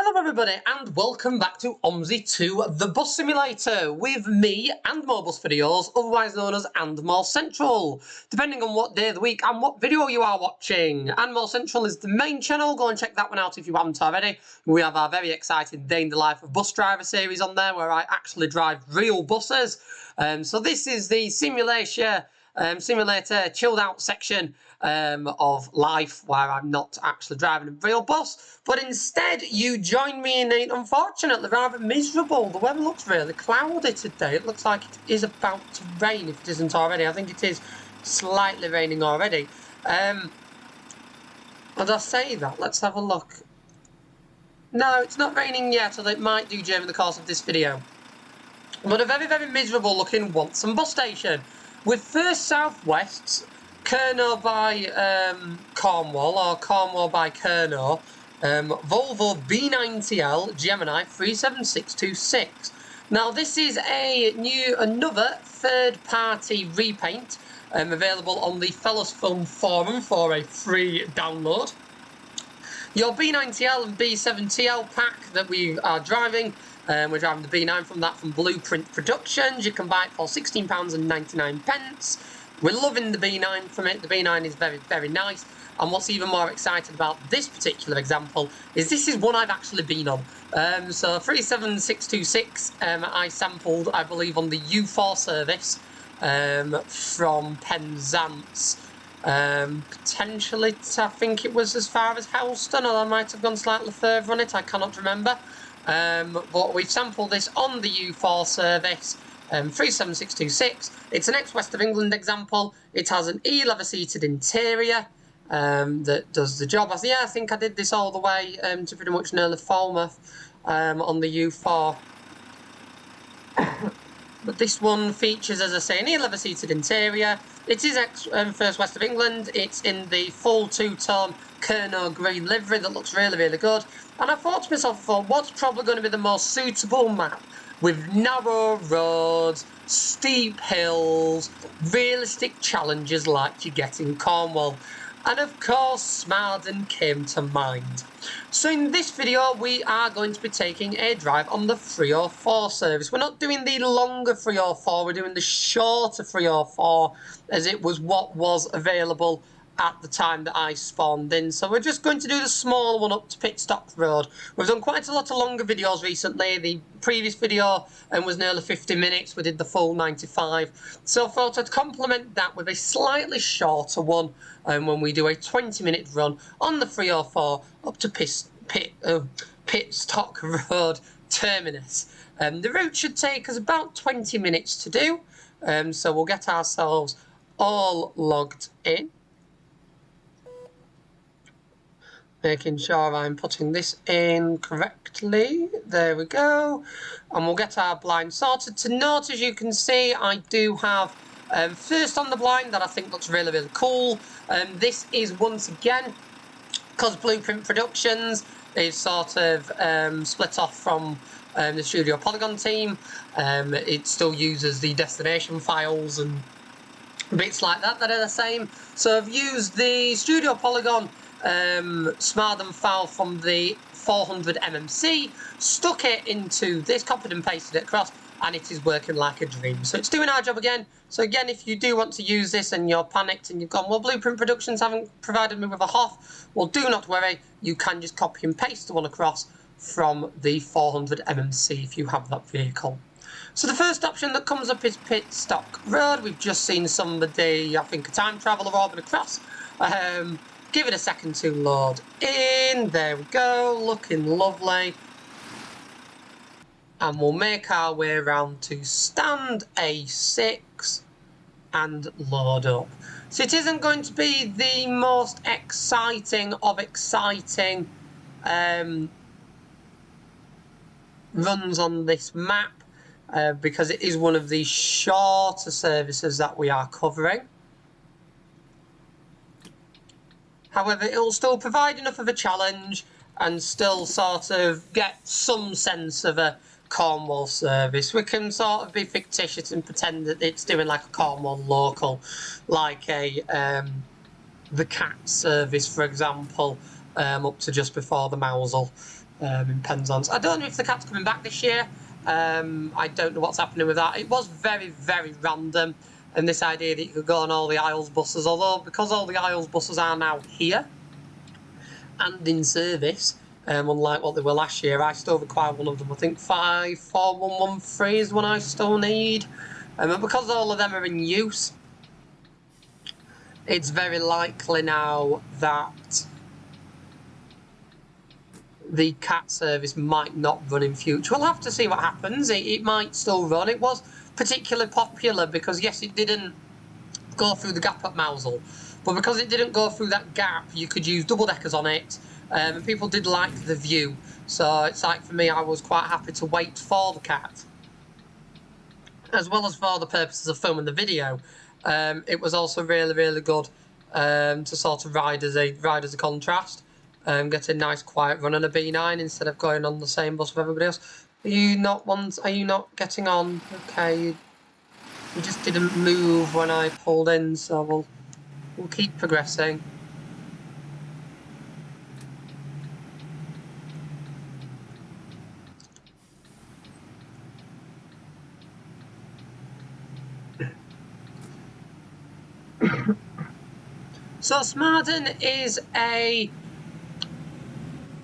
Hello everybody and welcome back to OMSI 2 The Bus Simulator with me and more bus videos, otherwise known as And More Central, depending on what day of the week and what video you are watching. And More Central is the main channel, go and check that one out if you haven't already. We have our very exciting Day in the Life of Bus Driver series on there where I actually drive real buses. So this is the simulator chilled out section of life where I'm not actually driving a real bus, but instead you join me in it. Unfortunately rather miserable. The weather looks really cloudy today. It looks like it is about to rain if it isn't already. I think it is slightly raining already. As I say that, let's have a look. No, it's not raining yet, although it might do during the course of this video. But a very miserable looking Wantsum bus station with First South West's Kernow by Cornwall, or Cornwall by Kernow, Volvo B9TL Gemini 37626. Now this is another third-party repaint available on the Fellas Film Forum for a free download. Your B9TL and B7TL pack that we are driving, we're driving the B9 from Blueprint Productions. You can buy it for £16.99. We're loving the B9 from it. The B9 is very nice. And what's even more exciting about this particular example is this is one I've actually been on. So 37626 I sampled, I believe, on the U4 service from Penzance. Potentially, I think it was as far as Helston, or I might have gone slightly further on it, I cannot remember. But we've sampled this on the U4 service, 37626. It's an ex-West of England example. It has an E-leather seated interior that does the job. I think I did this all the way to pretty much nearly Falmouth on the U4. But this one features, as I say, an E-leather seated interior. It is First West of England. It's in the full two-tone Kernow green livery that looks really good. And I thought to myself, what's probably going to be the most suitable map with narrow roads, steep hills, realistic challenges like you get in Cornwall. And of course, Smarden came to mind. So in this video, we are going to be taking a drive on the 304 service. We're not doing the longer 304, we're doing the shorter 304, as it was what was available at the time that I spawned in. So we're just going to do the small one up to Pitstock Road. We've done quite a lot of longer videos recently. The previous video was nearly 50 minutes. We did the full 95. So I thought I'd complement that with a slightly shorter one when we do a 20-minute run on the 304 up to Pitstock Road Terminus. The route should take us about 20 minutes to do. So we'll get ourselves all logged in. Making sure I'm putting this in correctly. There we go. And we'll get our blind sorted. To note, as you can see, I do have first on the blind that I think looks really cool. This is once again, because Blueprint Productions is sort of split off from the Studio Polygon team. It still uses the destination files and bits like that are the same. So I've used the Studio Polygon Smarden file from the 400 MMC, stuck it into this, copied and pasted it across, and it is working like a dream. So it's doing our job again. So again, if you do want to use this and you're panicked and you've gone, well, Blueprint Productions haven't provided me with a HOF, well, do not worry. You can just copy and paste the one across from the 400 MMC if you have that vehicle. So the first option that comes up is Pitstock Road. We've just seen somebody, I think a time traveller, orbing across. Give it a second to load in. There we go, looking lovely. And we'll make our way around to stand A6 and load up. So it isn't going to be the most exciting of exciting runs on this map because it is one of the shorter services that we are covering. However, it will still provide enough of a challenge and still sort of get some sense of a Cornwall service. We can sort of be fictitious and pretend that it's doing like a Cornwall local, like a the CAT service, for example, up to just before the Mousel in Penzance. I don't know if the cat's coming back this year. I don't know what's happening with that. It was very, very random, and this idea that you could go on all the Isles buses, although because all the Isles buses are now here and in service, unlike what they were last year, I still require one of them. I think 54113 is the one I still need. And because all of them are in use, it's very likely now that the cat service might not run in future. We'll have to see what happens. It might still run. It was particularly popular because, yes, it didn't go through the gap at Mousel, but because it didn't go through that gap, you could use double-deckers on it, and people did like the view. So it's like, for me, I was quite happy to wait for the cat. As well as for the purposes of filming the video, it was also really, really good to sort of ride as a contrast. Get a nice quiet run on a B9 instead of going on the same bus with everybody else. Are you not getting on? Okay, you just didn't move when I pulled in, so we'll keep progressing. So Smarden is a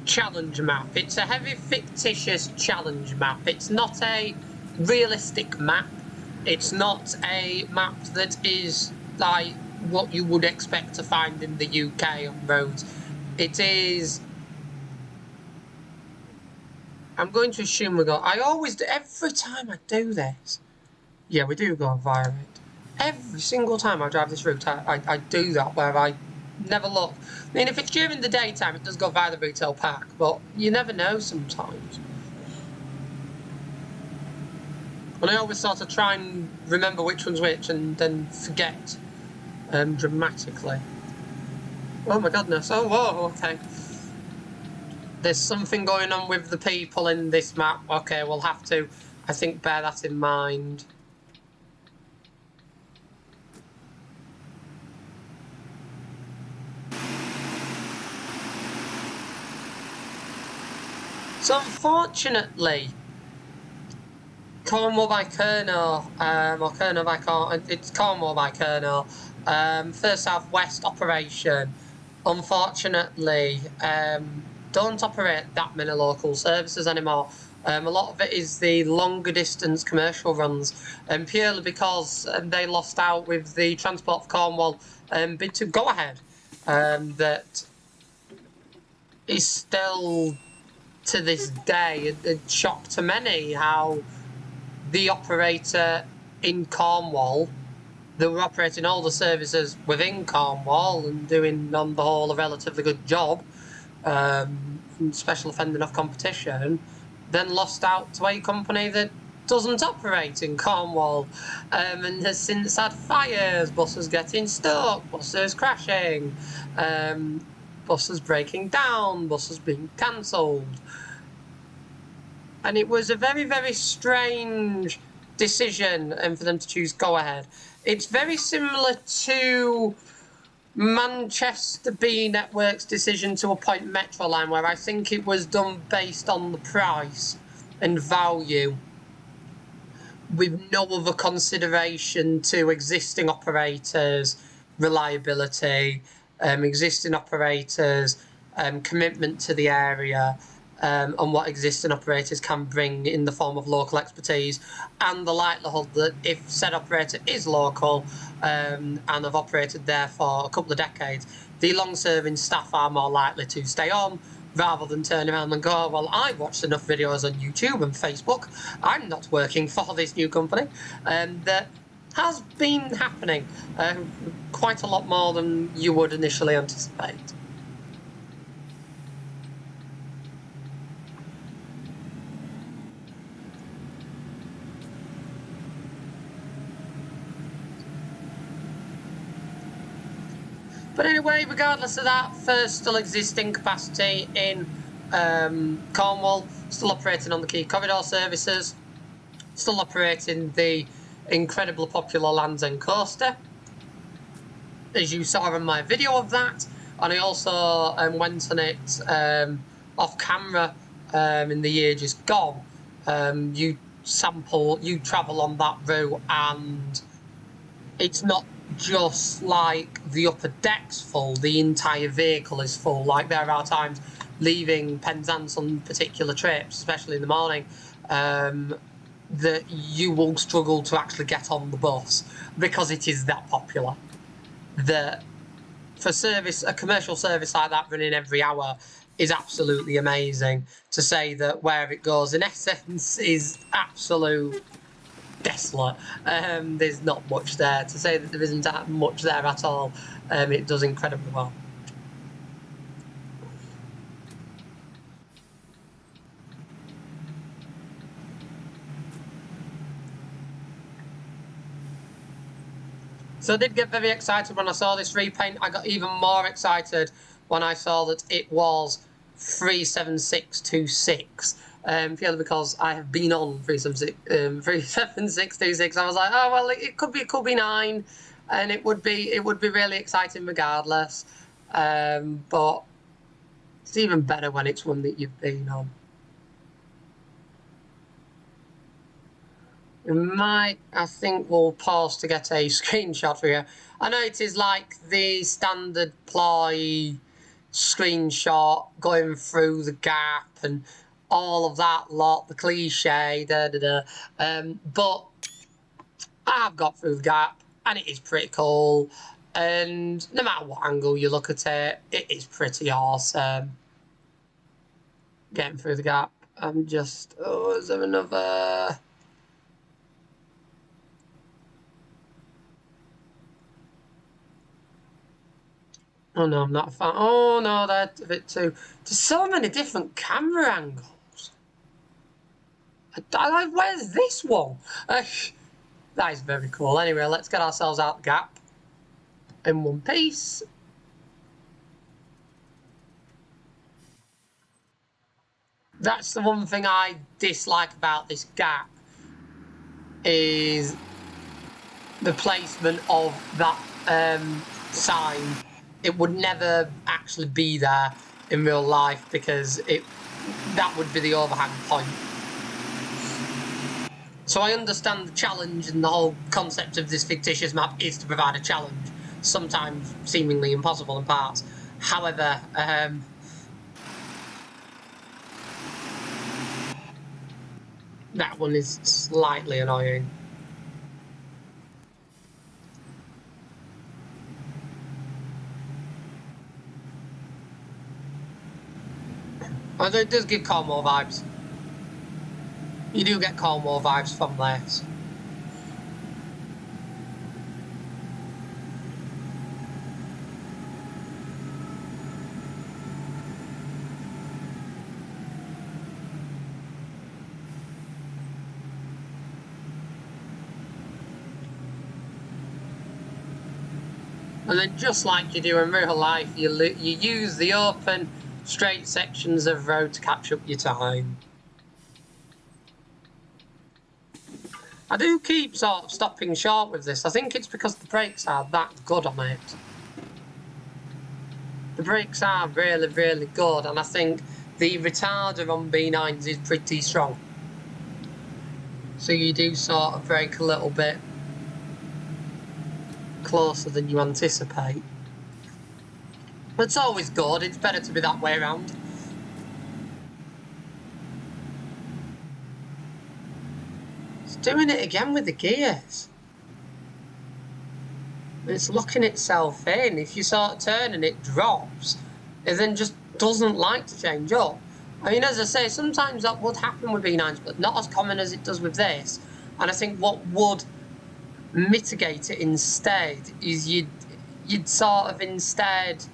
challenge map. It's a heavy fictitious challenge map. It's not a realistic map. It's not a map that is like what you would expect to find in the UK on roads. It is... I'm going to assume we go... I always do, every time I do this... Yeah, we do go via it. Every single time I drive this route, I do that, where I never look. I mean, if it's during the daytime, it does go via the retail park, but you never know sometimes. And I always sort of try and remember which one's which, and then forget dramatically. Oh my goodness, oh whoa, okay. There's something going on with the people in this map. Okay, we'll have to, I think, bear that in mind. So unfortunately, Cornwall by Colonel, or Colonel by Cornwall, it's Cornwall by Colonel, First South West operation, unfortunately, don't operate that many local services anymore. A lot of it is the longer distance commercial runs, purely because they lost out with the Transport for Cornwall bid to go ahead. That is still, to this day, a shock to many how the operator in Cornwall, that were operating all the services within Cornwall and doing on the whole a relatively good job, special offending of competition, then lost out to a company that doesn't operate in Cornwall, and has since had fires, buses getting stuck, buses crashing, buses breaking down, buses being cancelled. And it was a very, very strange decision for them to choose go ahead. It's very similar to Manchester B Network's decision to appoint Metroline, where I think it was done based on the price and value, with no other consideration to existing operators, reliability, existing operators, commitment to the area, and what existing operators can bring in the form of local expertise, and the likelihood that if said operator is local and have operated there for a couple of decades, the long-serving staff are more likely to stay on, rather than turn around and go, well, I've watched enough videos on YouTube and Facebook, I'm not working for this new company. That has been happening quite a lot more than you would initially anticipate. But anyway, regardless of that, first still existing capacity in Cornwall, still operating on the key corridor services, still operating the incredibly popular Land's End Coaster, as you saw in my video of that, and I also went on it off camera in the year just gone. You travel on that route, and it's not just like the upper deck's full, the entire vehicle is full. Like, there are times leaving Penzance on particular trips, especially in the morning, that you will struggle to actually get on the bus because it is that popular. That for service, a commercial service like that running every hour is absolutely amazing. To say that where it goes in essence is absolute desolate. There's not much there. To say that there isn't much there at all, it does incredibly well. So I did get very excited when I saw this repaint. I got even more excited when I saw that it was 37626. Purely because I have been on 37626. I was like, oh well, it could be 9, and it would be really exciting regardless. But it's even better when it's one that you've been on. I think we'll pause to get a screenshot for you. I know it is like the standard ploy screenshot going through the gap and all of that lot, the cliche, but I've got through the gap and it is pretty cool. And no matter what angle you look at it, it is pretty awesome. Getting through the gap. I'm just, oh, is there another? Oh no, I'm not a fan. Oh no, that's a bit too. There's so many different camera angles. Where's this one? That is very cool. Anyway, let's get ourselves out the gap in one piece. That's the one thing I dislike about this gap, is the placement of that sign. It would never actually be there in real life because that would be the overhang point. So I understand the challenge, and the whole concept of this fictitious map is to provide a challenge, sometimes seemingly impossible in parts. However, that one is slightly annoying. Although it does give Cornwall vibes. You do get Cornwall vibes from this. And then, just like you do in real life, you use the open, straight sections of road to catch up your time. I do keep sort of stopping short with this. I think it's because the brakes are that good on it. The brakes are really, really good, and I think the retarder on B9s is pretty strong. So you do sort of brake a little bit closer than you anticipate. But it's always good. It's better to be that way around. It's doing it again with the gears. It's locking itself in. If you sort of turn and it drops, it then just doesn't like to change up. I mean, as I say, sometimes that would happen with B9s, but not as common as it does with this. And I think what would mitigate it instead is you'd sort of instead,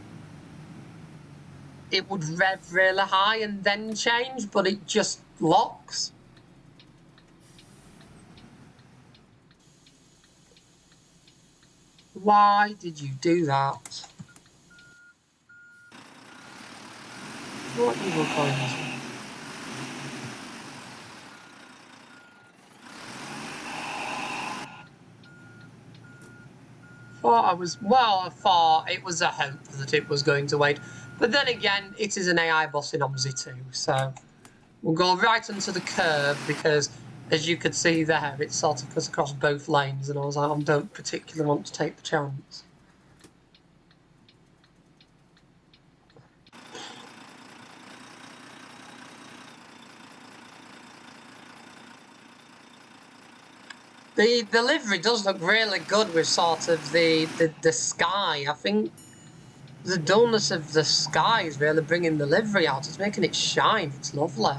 it would rev really high and then change, but it just locks. Why did you do that? What evil coins? I thought it was a hope that it was going to wait. But then again, it is an AI bus in OMSI 2, so we'll go right onto the curb because, as you could see there, it sort of cuts across both lanes, and I was like, I don't particularly want to take the chance. The livery does look really good with sort of the sky. I think the dullness of the sky is really bringing the livery out. It's making it shine. It's lovely.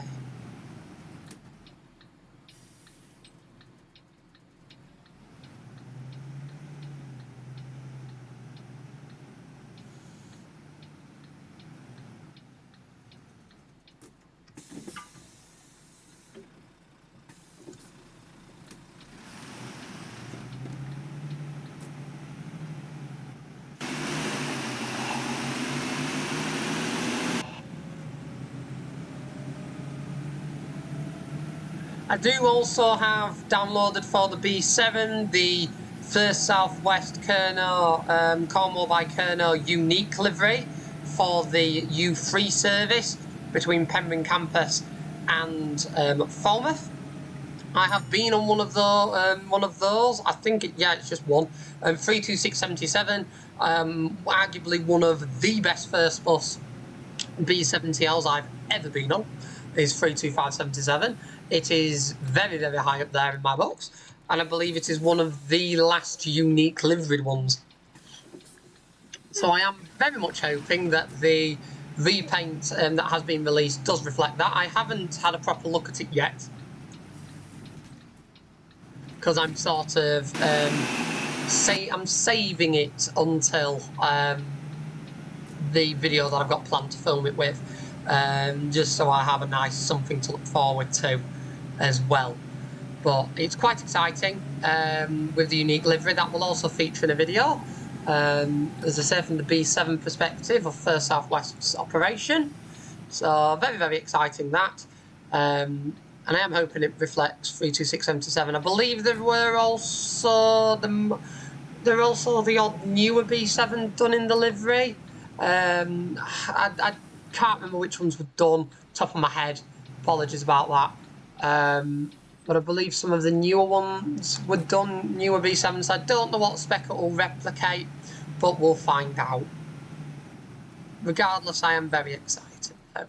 I do also have downloaded for the B7 the First Southwest Cornwall by Cornwall unique livery for the U3 service between Pembroke Campus and Falmouth. I have been on one of those. I think it's just one. 32677, arguably one of the best first bus B7TLs I've ever been on, is 32577. It is very, very high up there in my books, and I believe it is one of the last unique liveried ones. So I am very much hoping that the repaint that has been released does reflect that. I haven't had a proper look at it yet, because I'm sort of I'm saving it until the video that I've got planned to film it with, just so I have a nice something to look forward to as well. But it's quite exciting with the unique livery that will also feature in a video, as I say, from the B7 perspective of First Southwest's operation. So very, very exciting that. And I am hoping it reflects 32677. I believe there were also the odd newer B7 done in the livery. I can't remember which ones were done, top of my head. Apologies about that. But I believe some of the newer ones were done, newer B7s. I don't know what spec it will replicate, but we'll find out. Regardless, I am very excited, though.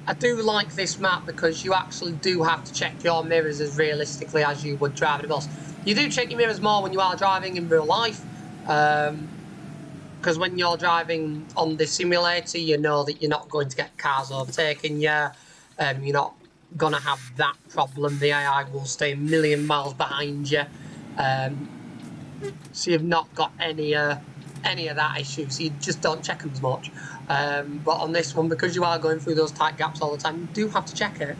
I do like this map because you actually do have to check your mirrors as realistically as you would driving a bus. You do check your mirrors more when you are driving in real life, because when you're driving on this simulator, you know that you're not going to get cars overtaking you. You're not going to have that problem. The AI will stay a million miles behind you. So you've not got any of that issue, so you just don't check them as much. But on this one, because you are going through those tight gaps all the time, you do have to check it,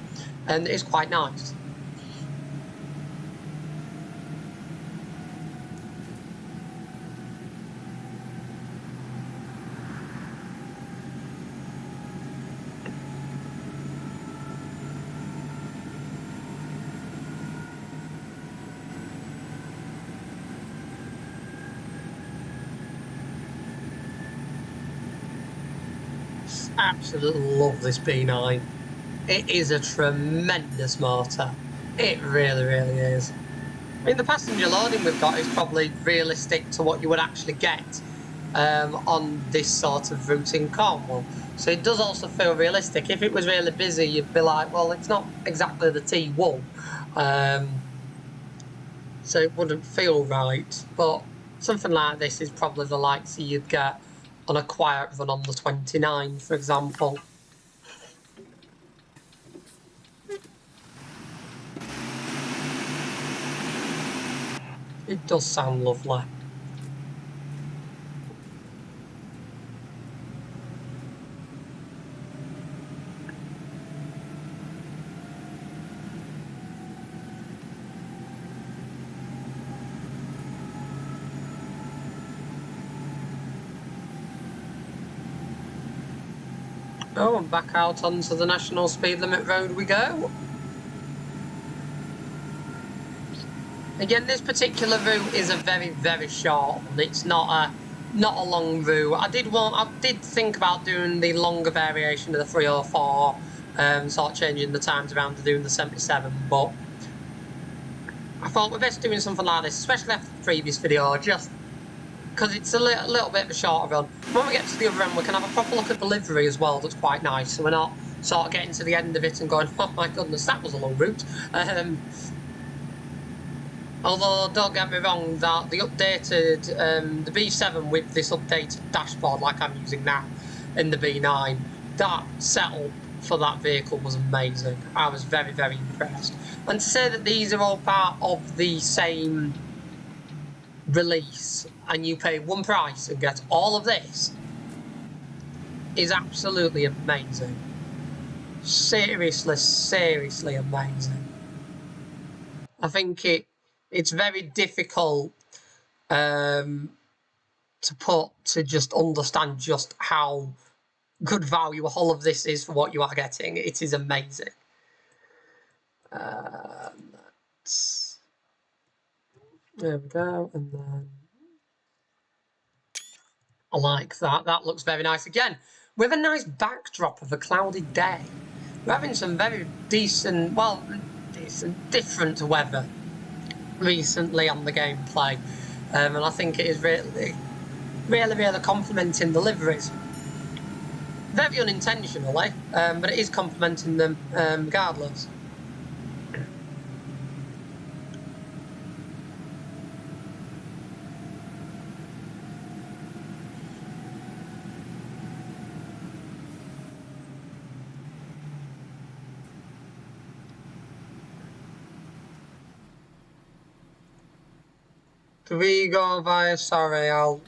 and it is quite nice. Absolutely love this B9. It is a tremendous motor. It really, really is. I mean, the passenger loading we've got is probably realistic to what you would actually get on this sort of route in Cornwall. So it does also feel realistic. If it was really busy, you'd be like, well, it's not exactly the T1. So it wouldn't feel right. But something like this is probably the likes you'd get on a quiet run on the 29, for example. It does sound lovely. Oh, and back out onto the national speed limit road we go. Again, this particular route is a very, very short one. It's not a long route. I did think about doing the longer variation of the 304, sort of changing the times around to doing the 77, but I thought we're best doing something like this, especially after the previous video, just because it's a little bit of a shorter run. When we get to the other end, we can have a proper look at the livery as well. That's quite nice, so we're not sort of getting to the end of it and going, oh my goodness, that was a long route. Although, don't get me wrong, that the updated, the B7 with this updated dashboard like I'm using now in the B9, that setup for that vehicle was amazing. I was very, very impressed. And to say that these are all part of the same release and you pay one price and get all of this is absolutely amazing. Seriously, seriously amazing. I think it's very difficult to just understand just how good value all of this is for what you are getting. It is amazing. There we go, and then I like that. That looks very nice. Again, with a nice backdrop of a cloudy day. We're having some very decent, different weather recently on the gameplay. And I think it is really, really, really complementing the liveries. Very unintentionally, but it is complementing them regardless. Do we go via, sorry, I'll...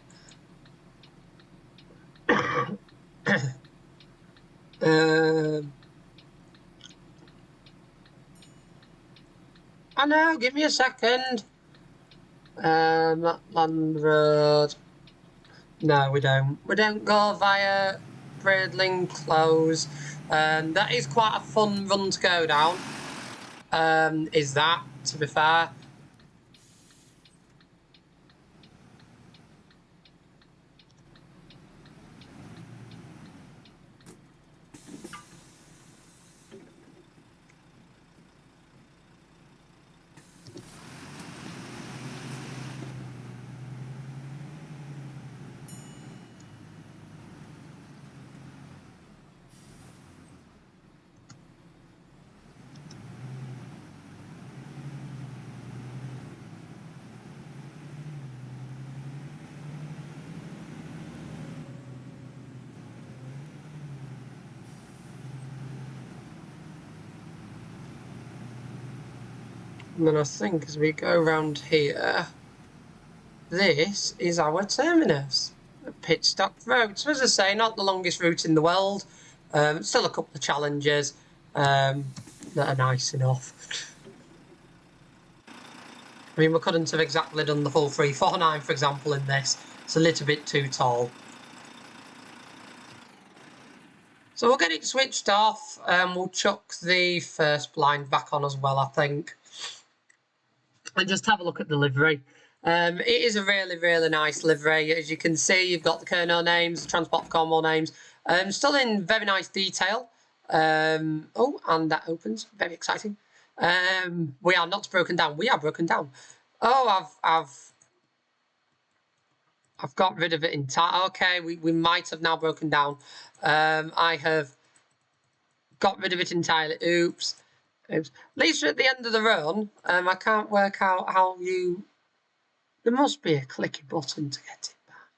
I know, give me a second. Land Road. No, we don't. We don't go via Braidling Close. That is quite a fun run to go down. Is that, to be fair. And then I think as we go around here, this is our terminus, Pitstock Road. So as I say, not the longest route in the world. Still a couple of challenges that are nice enough. I mean, we couldn't have exactly done the full 349, for example, in this. It's a little bit too tall. So we'll get it switched off and we'll chuck the first blind back on as well, I think. And just have a look at the livery. It is a really, really nice livery. As you can see, you've got the Kerno names, the Transport Cornwall names. Still in very nice detail. Oh, and that opens. Very exciting. We are not broken down. We are broken down. Oh, I've got rid of it entirely. Okay, we might have now broken down. I have got rid of it entirely. Oops. At least we're at the end of the run. I can't work out how you... There must be a clicky button to get it back.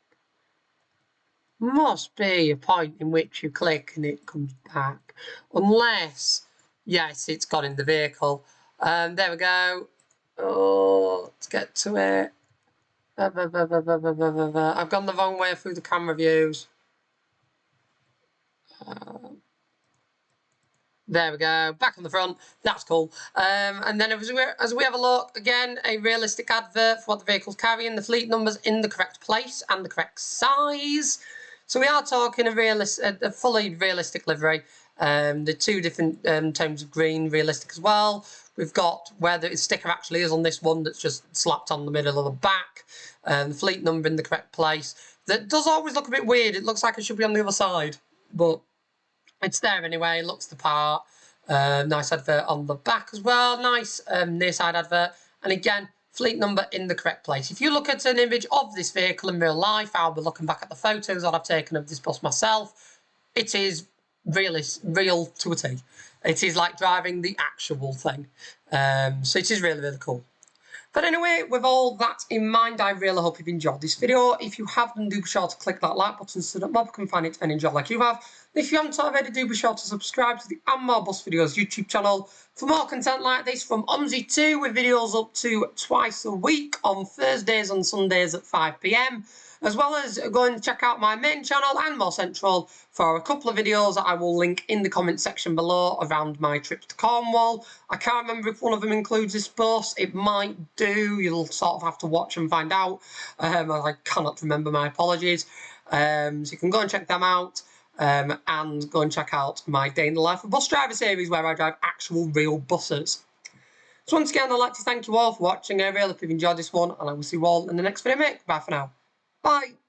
Must be a point in which you click and it comes back. Unless, yes, it's got in the vehicle. There we go. Oh, let's get to it. I've gone the wrong way through the camera views. There we go, back on the front, that's cool. And then as we have a look, again, a realistic advert for what the vehicle's carrying, the fleet numbers in the correct place and the correct size. So we are talking a fully realistic livery. The two different tones of green, realistic as well. We've got where the sticker actually is on this one that's just slapped on the middle of the back. The fleet number in the correct place. That does always look a bit weird. It looks like it should be on the other side, but it's there anyway. It looks the part. Nice advert on the back as well. Nice near side advert. And again, fleet number in the correct place. If you look at an image of this vehicle in real life, I'll be looking back at the photos that I've taken of this bus myself. It is real to a T. It is like driving the actual thing. So it is really, really cool. But anyway, with all that in mind, I really hope you've enjoyed this video. If you have, then do be sure to click that like button so that more can find it and enjoy like you have. And if you haven't already, do be sure to subscribe to the And More Bus Videos YouTube channel for more content like this from OMSI 2 with videos up to twice a week on Thursdays and Sundays at 5 PM. As well as go and check out my main channel and More Central for a couple of videos that I will link in the comment section below around my trips to Cornwall. I can't remember if one of them includes this bus. It might do. You'll sort of have to watch and find out. I cannot remember, my apologies. So you can go and check them out. And go and check out my Day in the Life of Bus Driver series where I drive actual real buses. So once again, I'd like to thank you all for watching. I really hope you've enjoyed this one, and I will see you all in the next video, mate. Bye for now. Bye.